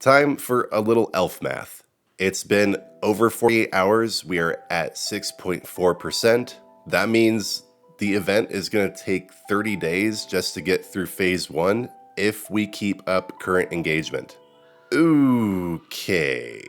Time for a little elf math. It's been over 48 hours. We are at 6.4%. That means the event is going to take 30 days just to get through phase 1 if we keep up current engagement. Okay.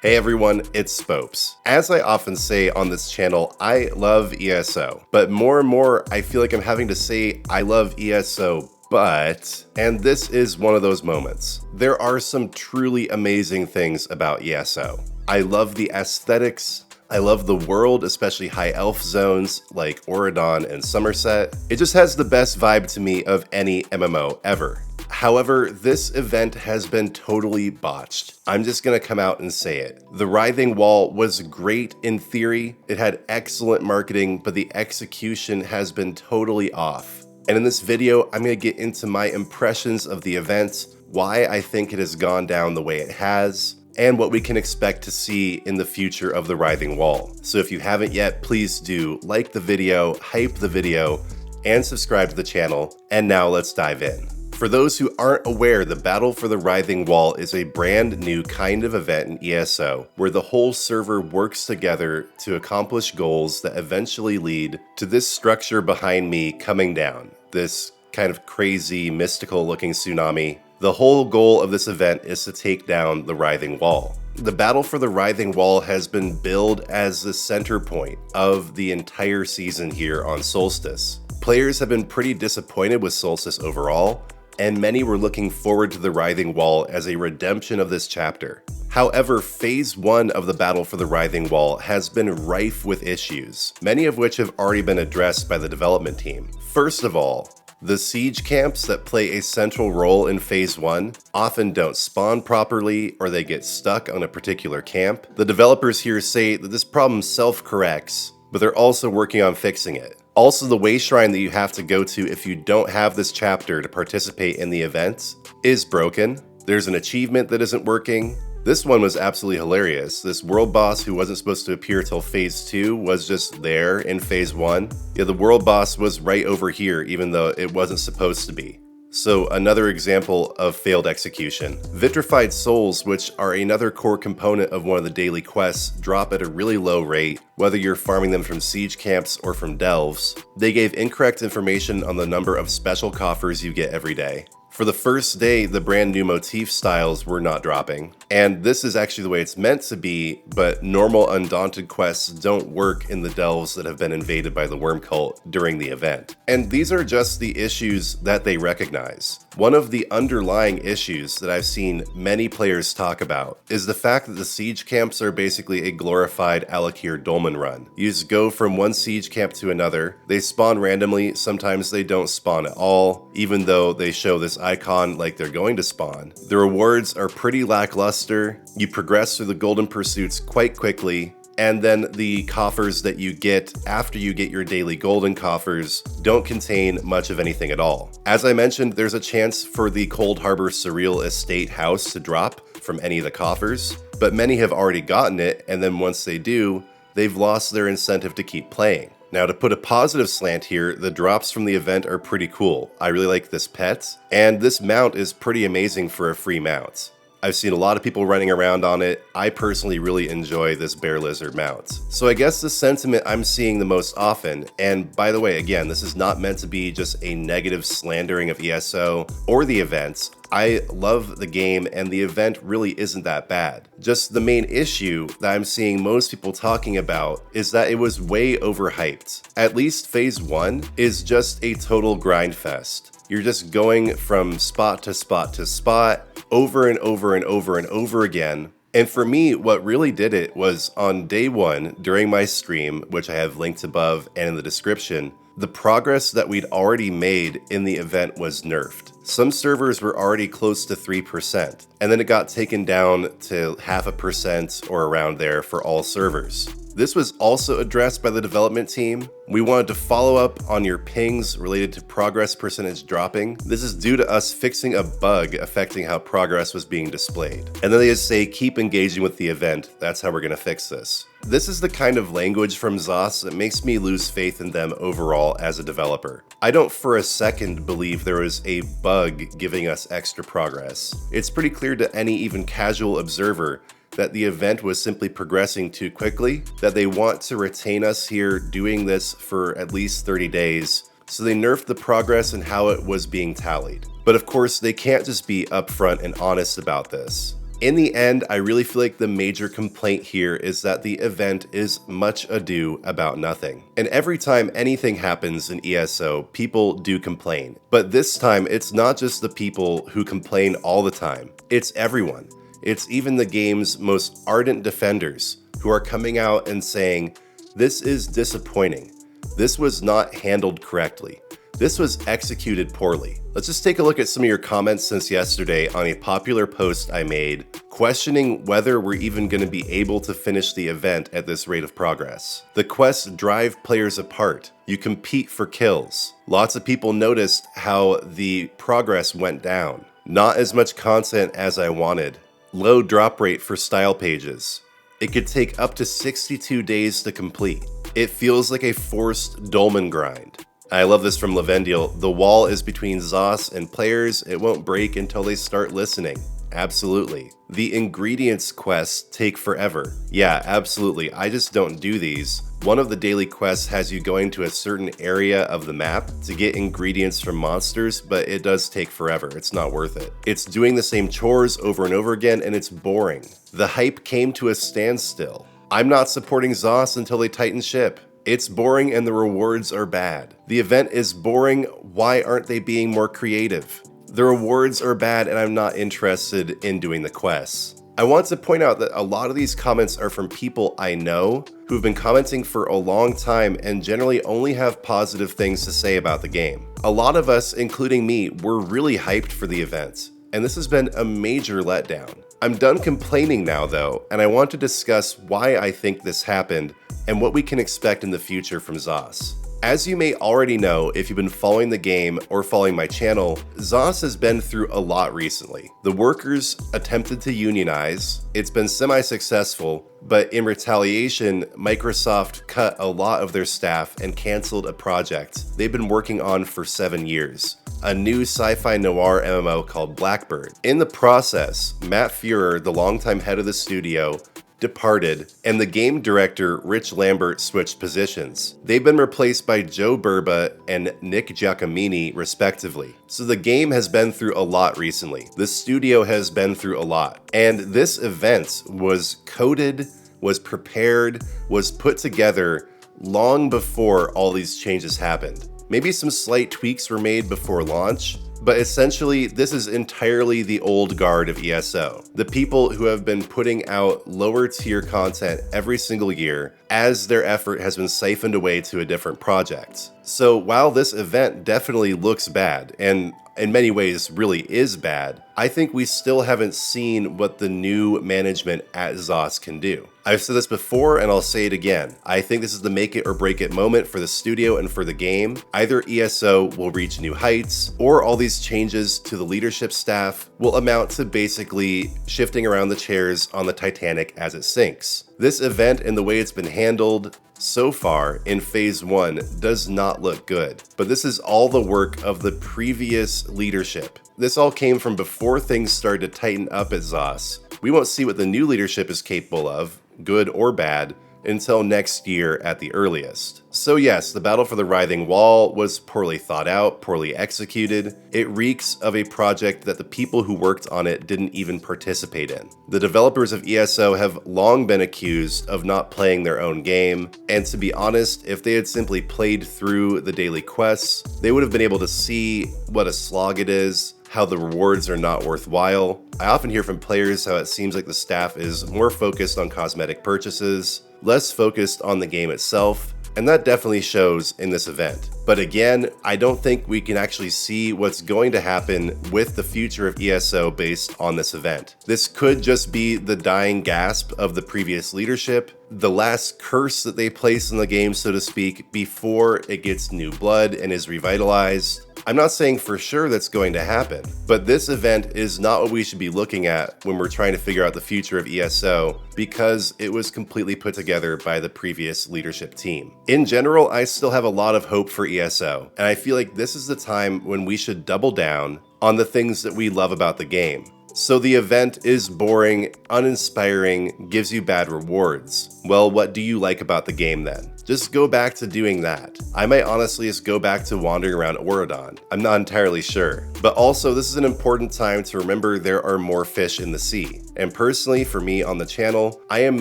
Hey everyone, it's Spopes. As I often say on this channel, I love ESO, but more and more I feel like I'm having to say I love ESO and this is one of those moments. There are some truly amazing things about ESO. I love the aesthetics, I love the world, especially high elf zones like Oregon and Somerset. It just has the best vibe to me of any MMO ever. However, this event has been totally botched. I'm just gonna come out and say it. The Writhing Wall was great in theory, it had excellent marketing, but the execution has been totally off. And in this video, I'm going to get into my impressions of the event, why I think it has gone down the way it has, and what we can expect to see in the future of the Writhing Wall. So if you haven't yet, please do like the video, hype the video, and subscribe to the channel. And now let's dive in. For those who aren't aware, the Battle for the Writhing Wall is a brand new kind of event in ESO, where the whole server works together to accomplish goals that eventually lead to this structure behind me coming down. This kind of crazy, mystical looking tsunami. The whole goal of this event is to take down the Writhing Wall. The Battle for the Writhing Wall has been billed as the center point of the entire season here on Solstice. Players have been pretty disappointed with Solstice overall, and many were looking forward to the Writhing Wall as a redemption of this chapter. However, phase 1 of the Battle for the Writhing Wall has been rife with issues, many of which have already been addressed by the development team. First of all, the siege camps that play a central role in phase 1 often don't spawn properly or they get stuck on a particular camp. The developers here say that this problem self-corrects, but they're also working on fixing it. Also, the way shrine that you have to go to if you don't have this chapter to participate in the event is broken. There's an achievement that isn't working. This one was absolutely hilarious. This world boss who wasn't supposed to appear till phase 2 was just there in phase 1. Yeah, the world boss was right over here even though it wasn't supposed to be. So another example of failed execution. Vitrified souls, which are another core component of one of the daily quests, drop at a really low rate, whether you're farming them from siege camps or from delves. They gave incorrect information on the number of special coffers you get every day. For the first day, the brand new motif styles were not dropping. And this is actually the way it's meant to be, but normal Undaunted quests don't work in the delves that have been invaded by the worm cult during the event. And these are just the issues that they recognize. One of the underlying issues that I've seen many players talk about is the fact that the siege camps are basically a glorified Alakir Dolmen run. You just go from one siege camp to another. They spawn randomly, sometimes they don't spawn at all, even though they show this icon like they're going to spawn. The rewards are pretty lackluster. You progress through the golden pursuits quite quickly, and then the coffers that you get after you get your daily golden coffers don't contain much of anything at all. As I mentioned, there's a chance for the Cold Harbor Surreal Estate house to drop from any of the coffers, but many have already gotten it, and then once they do, they've lost their incentive to keep playing. Now, to put a positive slant here, the drops from the event are pretty cool. I really like this pet, and this mount is pretty amazing for a free mount. I've seen a lot of people running around on it. I personally really enjoy this bear lizard mount. So I guess the sentiment I'm seeing the most often, and by the way, again, this is not meant to be just a negative slandering of ESO or the events. I love the game and the event really isn't that bad. Just the main issue that I'm seeing most people talking about is that it was way overhyped. At least phase 1 is just a total grind fest. You're just going from spot to spot to spot over and over and over and over again. And for me, what really did it was on day 1 during my stream, which I have linked above and in the description, the progress that we'd already made in the event was nerfed. Some servers were already close to 3%, and then it got taken down to 0.5% or around there for all servers. This was also addressed by the development team. We wanted to follow up on your pings related to progress percentage dropping. This is due to us fixing a bug affecting how progress was being displayed. And then they just say, keep engaging with the event. That's how we're gonna fix this. This is the kind of language from ZOS that makes me lose faith in them overall as a developer. I don't for a second believe there was a bug bug giving us extra progress. It's pretty clear to any even casual observer that the event was simply progressing too quickly, that they want to retain us here doing this for at least 30 days, so they nerfed the progress and how it was being tallied. But of course, they can't just be upfront and honest about this. In the end, I really feel like the major complaint here is that the event is much ado about nothing. And every time anything happens in ESO, people do complain. But this time, it's not just the people who complain all the time. It's everyone. It's even the game's most ardent defenders who are coming out and saying, "This is disappointing. This was not handled correctly. This was executed poorly." Let's just take a look at some of your comments since yesterday on a popular post I made questioning whether we're even going to be able to finish the event at this rate of progress. The quests drive players apart. You compete for kills. Lots of people noticed how the progress went down. Not as much content as I wanted. Low drop rate for style pages. It could take up to 62 days to complete. It feels like a forced dolmen grind. I love this from Lavendiel. The wall is between Zos and players. It won't break until they start listening. Absolutely. The ingredients quests take forever. Yeah, absolutely. I just don't do these. One of the daily quests has you going to a certain area of the map to get ingredients from monsters, but it does take forever. It's not worth it. It's doing the same chores over and over again, and it's boring. The hype came to a standstill. I'm not supporting Zos until they tighten ship. It's boring and the rewards are bad. The event is boring. Why aren't they being more creative? The rewards are bad and I'm not interested in doing the quests. I want to point out that a lot of these comments are from people I know who've been commenting for a long time and generally only have positive things to say about the game. A lot of us, including me, were really hyped for the event, and this has been a major letdown. I'm done complaining now though, and I want to discuss why I think this happened and what we can expect in the future from Zos. As you may already know if you've been following the game or following my channel, Zos has been through a lot recently. The workers attempted to unionize, it's been semi-successful, but in retaliation, Microsoft cut a lot of their staff and canceled a project they've been working on for 7 years. A new sci-fi noir MMO called Blackbird. In the process, Matt Fuhrer, the longtime head of the studio, departed, and the game director Rich Lambert switched positions. They've been replaced by Joe Burba and Nick Giacomini, respectively. So the game has been through a lot recently. The studio has been through a lot. And this event was coded, was prepared, was put together long before all these changes happened. Maybe some slight tweaks were made before launch, but essentially this is entirely the old guard of ESO. The people who have been putting out lower tier content every single year as their effort has been siphoned away to a different project. So while this event definitely looks bad, and in many ways really is bad, I think we still haven't seen what the new management at Zos can do. I've said this before and I'll say it again. I think this is the make it or break it moment for the studio and for the game. Either ESO will reach new heights, or all these changes to the leadership staff will amount to basically shifting around the chairs on the Titanic as it sinks. This event and the way it's been handled so far in Phase 1 does not look good, but this is all the work of the previous leadership. This all came from before things started to tighten up at Zos. We won't see what the new leadership is capable of, good or bad, until next year at the earliest. So yes, the battle for the Writhing Wall was poorly thought out, poorly executed. It reeks of a project that the people who worked on it didn't even participate in. The developers of ESO have long been accused of not playing their own game, and to be honest, if they had simply played through the daily quests, they would have been able to see what a slog it is, how the rewards are not worthwhile. I often hear from players how it seems like the staff is more focused on cosmetic purchases, less focused on the game itself, and that definitely shows in this event. But again, I don't think we can actually see what's going to happen with the future of ESO based on this event. This could just be the dying gasp of the previous leadership, the last curse that they place in the game, so to speak, before it gets new blood and is revitalized. I'm not saying for sure that's going to happen, but this event is not what we should be looking at when we're trying to figure out the future of ESO, because it was completely put together by the previous leadership team. In general, I still have a lot of hope for ESO, and I feel like this is the time when we should double down, on the things that we love about the game. So the event is boring, uninspiring, gives you bad rewards. Well, what do you like about the game then? Just go back to doing that. I might honestly just go back to wandering around Auradon. I'm not entirely sure. But also, this is an important time to remember there are more fish in the sea. And personally, for me on the channel, I am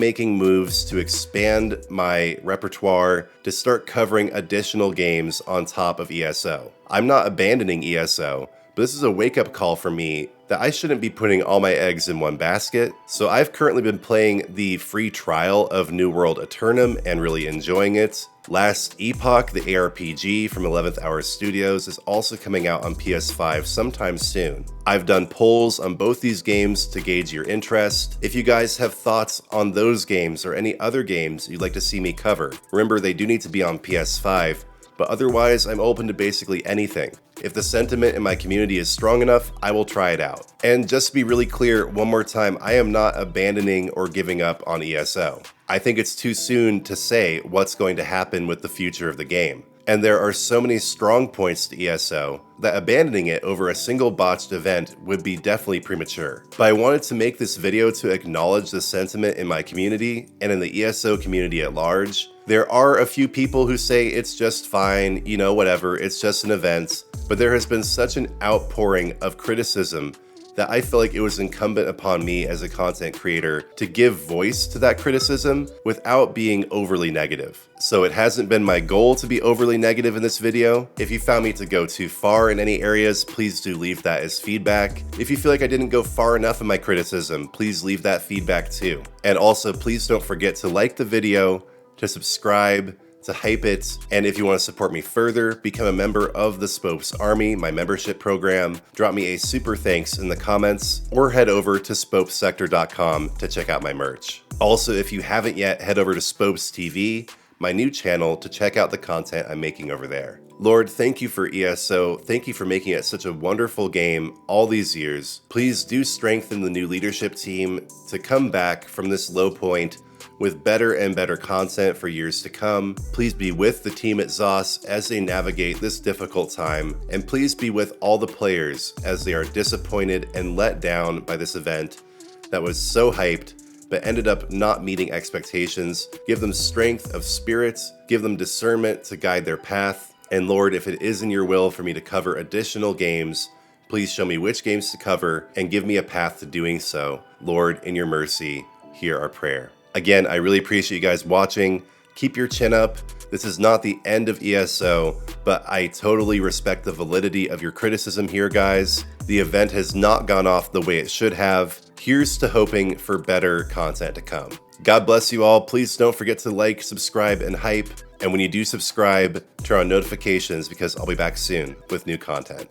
making moves to expand my repertoire to start covering additional games on top of ESO. I'm not abandoning ESO, but this is a wake-up call for me that I shouldn't be putting all my eggs in one basket. So I've currently been playing the free trial of New World Eternum and really enjoying it. Last Epoch, the ARPG from 11th Hour Studios, is also coming out on PS5 sometime soon. I've done polls on both these games to gauge your interest. If you guys have thoughts on those games or any other games you'd like to see me cover, remember they do need to be on PS5, but otherwise I'm open to basically anything. If the sentiment in my community is strong enough, I will try it out. And just to be really clear, one more time, I am not abandoning or giving up on ESO. I think it's too soon to say what's going to happen with the future of the game. And there are so many strong points to ESO that abandoning it over a single botched event would be definitely premature. But I wanted to make this video to acknowledge the sentiment in my community and in the ESO community at large. There are a few people who say it's just fine, you know, whatever, it's just an event. But there has been such an outpouring of criticism that I feel like it was incumbent upon me as a content creator to give voice to that criticism without being overly negative. So it hasn't been my goal to be overly negative in this video. If you found me to go too far in any areas, please do leave that as feedback. If you feel like I didn't go far enough in my criticism, please leave that feedback too. And also, please don't forget to like the video, to subscribe, to hype it, and if you want to support me further, become a member of the Spopes Army, my membership program. Drop me a super thanks in the comments, or head over to spopesector.com to check out my merch. Also, if you haven't yet, head over to Spopes TV, my new channel, to check out the content I'm making over there. Lord, thank you for ESO. Thank you for making it such a wonderful game all these years. Please do strengthen the new leadership team to come back from this low point with better and better content for years to come. Please be with the team at ZOS as they navigate this difficult time, and please be with all the players as they are disappointed and let down by this event that was so hyped but ended up not meeting expectations. Give them strength of spirit, give them discernment to guide their path, and Lord, if it is in your will for me to cover additional games, please show me which games to cover and give me a path to doing so. Lord, in your mercy, hear our prayer. Again, I really appreciate you guys watching. Keep your chin up. This is not the end of ESO, but I totally respect the validity of your criticism here, guys. The event has not gone off the way it should have. Here's to hoping for better content to come. God bless you all. Please don't forget to like, subscribe, and hype. And when you do subscribe, turn on notifications because I'll be back soon with new content.